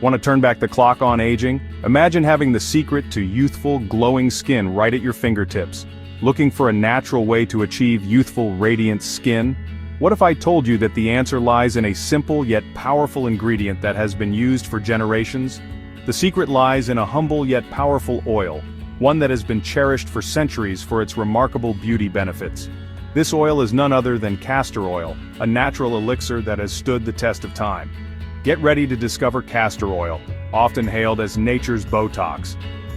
Want to turn back the clock on aging? Imagine having the secret to youthful, glowing skin right at your fingertips. Looking for a natural way to achieve youthful, radiant skin? What if I told you that the answer lies in a simple yet powerful ingredient that has been used for generations? The secret lies in a humble yet powerful oil, one that has been cherished for centuries for its remarkable beauty benefits. This oil is none other than castor oil, a natural elixir that has stood the test of time. Get ready to discover castor oil, often hailed as nature's Botox.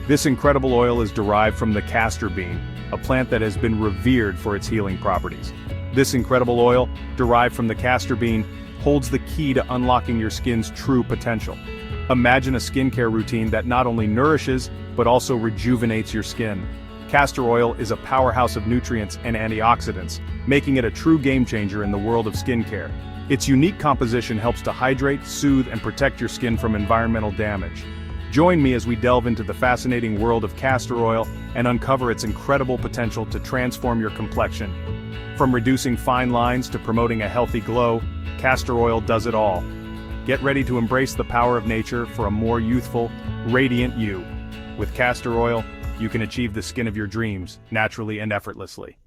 This incredible oil is derived from the castor bean, a plant that has been revered for its healing properties. This incredible oil, derived from the castor bean, holds the key to unlocking your skin's true potential. Imagine a skincare routine that not only nourishes, but also rejuvenates your skin. Castor oil is a powerhouse of nutrients and antioxidants, making it a true game-changer in the world of skincare. Its unique composition helps to hydrate, soothe, and protect your skin from environmental damage. Join me as we delve into the fascinating world of castor oil and uncover its incredible potential to transform your complexion. From reducing fine lines to promoting a healthy glow, castor oil does it all. Get ready to embrace the power of nature for a more youthful, radiant you. With castor oil, you can achieve the skin of your dreams, naturally and effortlessly.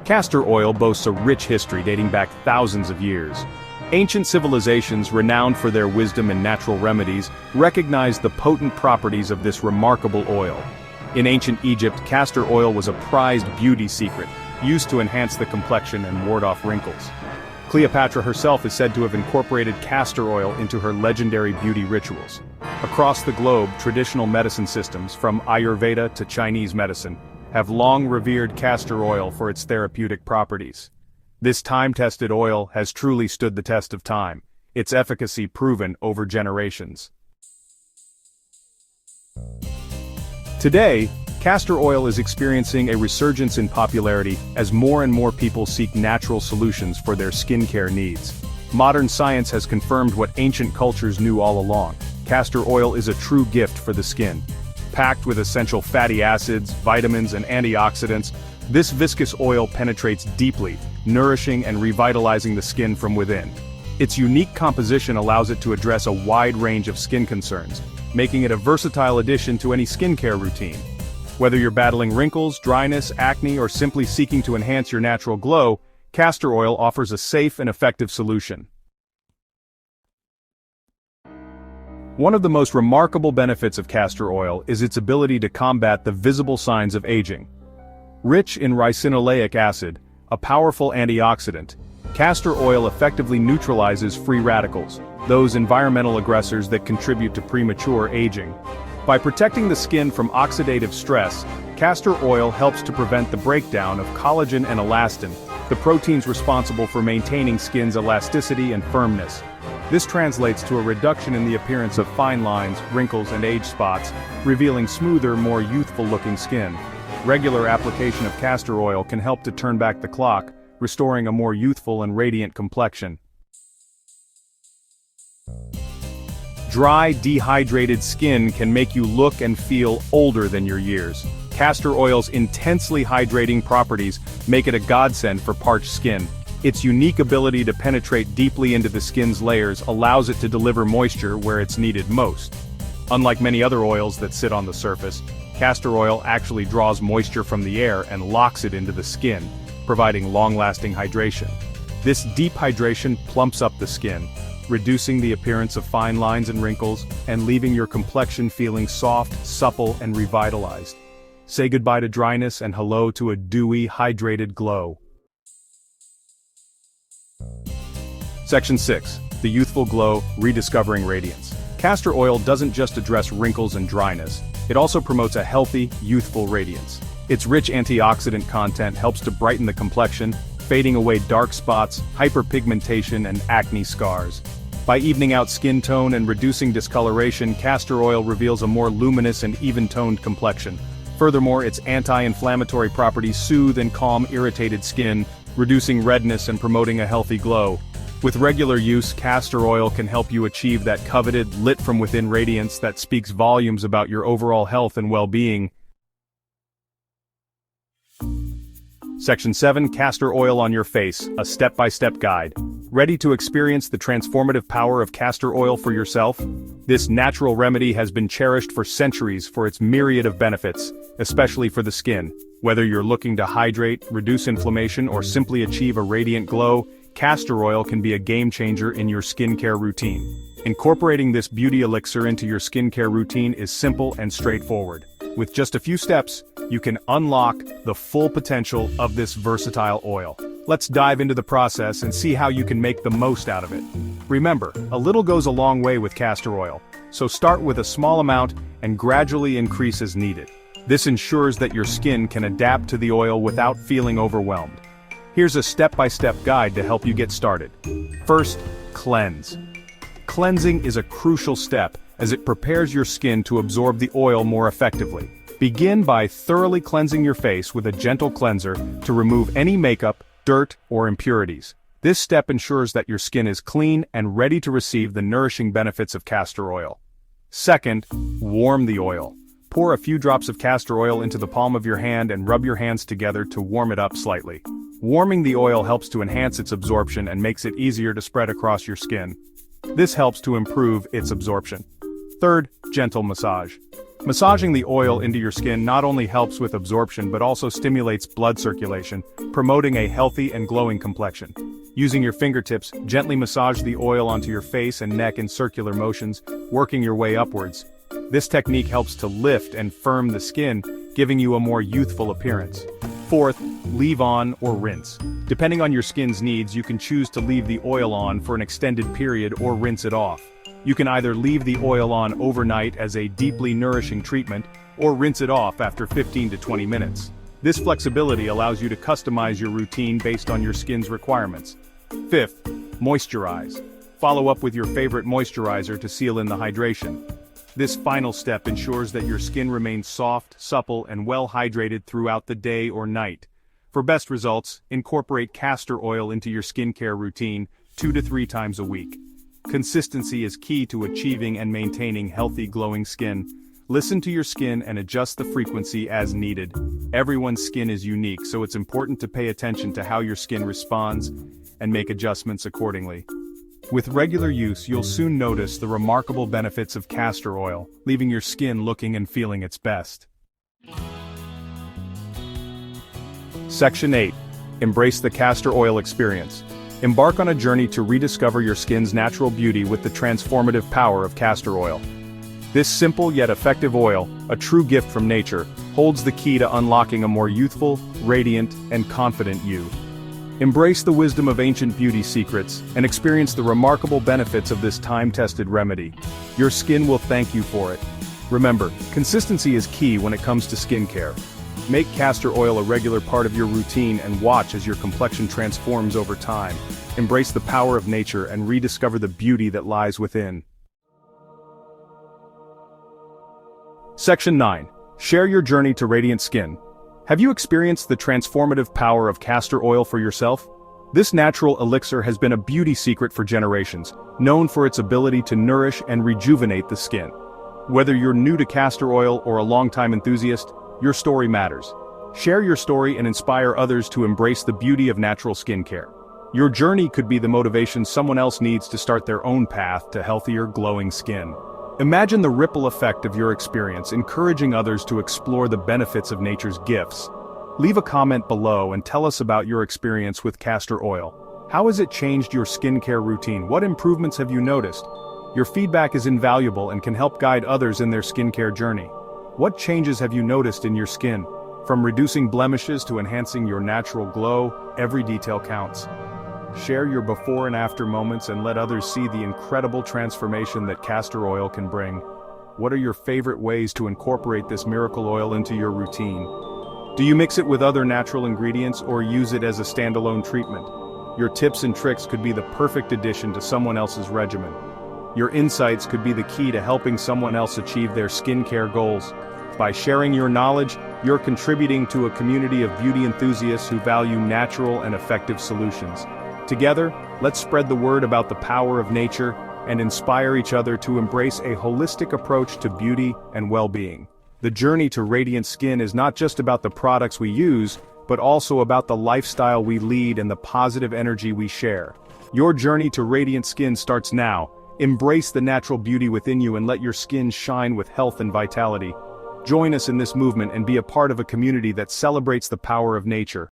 Castor oil boasts a rich history dating back thousands of years. Ancient civilizations renowned for their wisdom and natural remedies recognized the potent properties of this remarkable oil. In ancient Egypt, castor oil was a prized beauty secret, used to enhance the complexion and ward off wrinkles. Cleopatra herself is said to have incorporated castor oil into her legendary beauty rituals. Across the globe, traditional medicine systems, from Ayurveda to Chinese medicine, have long revered castor oil for its therapeutic properties. This time-tested oil has truly stood the test of time, its efficacy proven over generations. Today, castor oil is experiencing a resurgence in popularity as more and more people seek natural solutions for their skincare needs. Modern science has confirmed what ancient cultures knew all along: castor oil is a true gift for the skin. Packed with essential fatty acids, vitamins, and antioxidants, this viscous oil penetrates deeply, nourishing and revitalizing the skin from within. Its unique composition allows it to address a wide range of skin concerns, making it a versatile addition to any skincare routine. Whether you're battling wrinkles, dryness, acne, or simply seeking to enhance your natural glow, castor oil offers a safe and effective solution. One of the most remarkable benefits of castor oil is its ability to combat the visible signs of aging. Rich in ricinoleic acid, a powerful antioxidant, castor oil effectively neutralizes free radicals, those environmental aggressors that contribute to premature aging. By protecting the skin from oxidative stress, castor oil helps to prevent the breakdown of collagen and elastin, the proteins responsible for maintaining skin's elasticity and firmness. This translates to a reduction in the appearance of fine lines, wrinkles, and age spots, revealing smoother, more youthful-looking skin. Regular application of castor oil can help to turn back the clock, restoring a more youthful and radiant complexion. Dry, dehydrated skin can make you look and feel older than your years. Castor oil's intensely hydrating properties make it a godsend for parched skin. Its unique ability to penetrate deeply into the skin's layers allows it to deliver moisture where it's needed most. Unlike many other oils that sit on the surface, castor oil actually draws moisture from the air and locks it into the skin, providing long-lasting hydration. This deep hydration plumps up the skin, reducing the appearance of fine lines and wrinkles, and leaving your complexion feeling soft, supple, and revitalized. Say goodbye to dryness and hello to a dewy, hydrated glow. Section 6. The Youthful Glow, Rediscovering Radiance. Castor oil doesn't just address wrinkles and dryness, it also promotes a healthy, youthful radiance. Its rich antioxidant content helps to brighten the complexion, fading away dark spots, hyperpigmentation, and acne scars. By evening out skin tone and reducing discoloration, castor oil reveals a more luminous and even-toned complexion. Furthermore, its anti-inflammatory properties soothe and calm irritated skin, reducing redness and promoting a healthy glow. With regular use, castor oil can help you achieve that coveted, lit-from-within radiance that speaks volumes about your overall health and well-being. Section 7. Castor oil on your face, a step-by-step guide. Ready to experience the transformative power of castor oil for yourself? This natural remedy has been cherished for centuries for its myriad of benefits, especially for the skin. Whether you're looking to hydrate, reduce inflammation, or simply achieve a radiant glow, castor oil can be a game-changer in your skincare routine. Incorporating this beauty elixir into your skincare routine is simple and straightforward. With just a few steps, you can unlock the full potential of this versatile oil. Let's dive into the process and see how you can make the most out of it. Remember, a little goes a long way with castor oil, so start with a small amount and gradually increase as needed. This ensures that your skin can adapt to the oil without feeling overwhelmed. Here's a step-by-step guide to help you get started. First, cleanse. Cleansing is a crucial step as it prepares your skin to absorb the oil more effectively. Begin by thoroughly cleansing your face with a gentle cleanser to remove any makeup, dirt, or impurities. This step ensures that your skin is clean and ready to receive the nourishing benefits of castor oil. Second, warm the oil. Pour a few drops of castor oil into the palm of your hand and rub your hands together to warm it up slightly. Warming the oil helps to enhance its absorption and makes it easier to spread across your skin. This helps to improve its absorption. Third, gentle massage. Massaging the oil into your skin not only helps with absorption but also stimulates blood circulation, promoting a healthy and glowing complexion. Using your fingertips, gently massage the oil onto your face and neck in circular motions, working your way upwards. This technique helps to lift and firm the skin, giving you a more youthful appearance. Fourth, leave on or rinse. Depending on your skin's needs, you can choose to leave the oil on for an extended period or rinse it off. You can either leave the oil on overnight as a deeply nourishing treatment, or rinse it off after 15 to 20 minutes. This flexibility allows you to customize your routine based on your skin's requirements. Fifth, moisturize. Follow up with your favorite moisturizer to seal in the hydration. This final step ensures that your skin remains soft, supple, and well hydrated throughout the day or night. For best results, incorporate castor oil into your skincare routine 2 to 3 times a week. Consistency is key to achieving and maintaining healthy, glowing skin. Listen to your skin and adjust the frequency as needed. Everyone's skin is unique, so it's important to pay attention to how your skin responds and make adjustments accordingly. With regular use, you'll soon notice the remarkable benefits of castor oil, leaving your skin looking and feeling its best. Section 8. Embrace the castor oil experience. Embark on a journey to rediscover your skin's natural beauty with the transformative power of castor oil. This simple yet effective oil, a true gift from nature, holds the key to unlocking a more youthful, radiant, and confident you. Embrace the wisdom of ancient beauty secrets and experience the remarkable benefits of this time-tested remedy. Your skin will thank you for it. Remember, consistency is key when it comes to skincare. Make castor oil a regular part of your routine and watch as your complexion transforms over time. Embrace the power of nature and rediscover the beauty that lies within. Section 9. Share your journey to radiant skin. Have you experienced the transformative power of castor oil for yourself? This natural elixir has been a beauty secret for generations, known for its ability to nourish and rejuvenate the skin. Whether you're new to castor oil or a longtime enthusiast, your story matters. Share your story and inspire others to embrace the beauty of natural skincare. Your journey could be the motivation someone else needs to start their own path to healthier, glowing skin. Imagine the ripple effect of your experience, encouraging others to explore the benefits of nature's gifts. Leave a comment below and tell us about your experience with castor oil. How has it changed your skincare routine? What improvements have you noticed? Your feedback is invaluable and can help guide others in their skincare journey. What changes have you noticed in your skin? From reducing blemishes to enhancing your natural glow, every detail counts. Share your before and after moments and let others see the incredible transformation that castor oil can bring. What are your favorite ways to incorporate this miracle oil into your routine? Do you mix it with other natural ingredients or use it as a standalone treatment? Your tips and tricks could be the perfect addition to someone else's regimen. Your insights could be the key to helping someone else achieve their skincare goals. By sharing your knowledge, you're contributing to a community of beauty enthusiasts who value natural and effective solutions. Together, let's spread the word about the power of nature and inspire each other to embrace a holistic approach to beauty and well-being. The journey to radiant skin is not just about the products we use, but also about the lifestyle we lead and the positive energy we share. Your journey to radiant skin starts now. Embrace the natural beauty within you and let your skin shine with health and vitality. Join us in this movement and be a part of a community that celebrates the power of nature.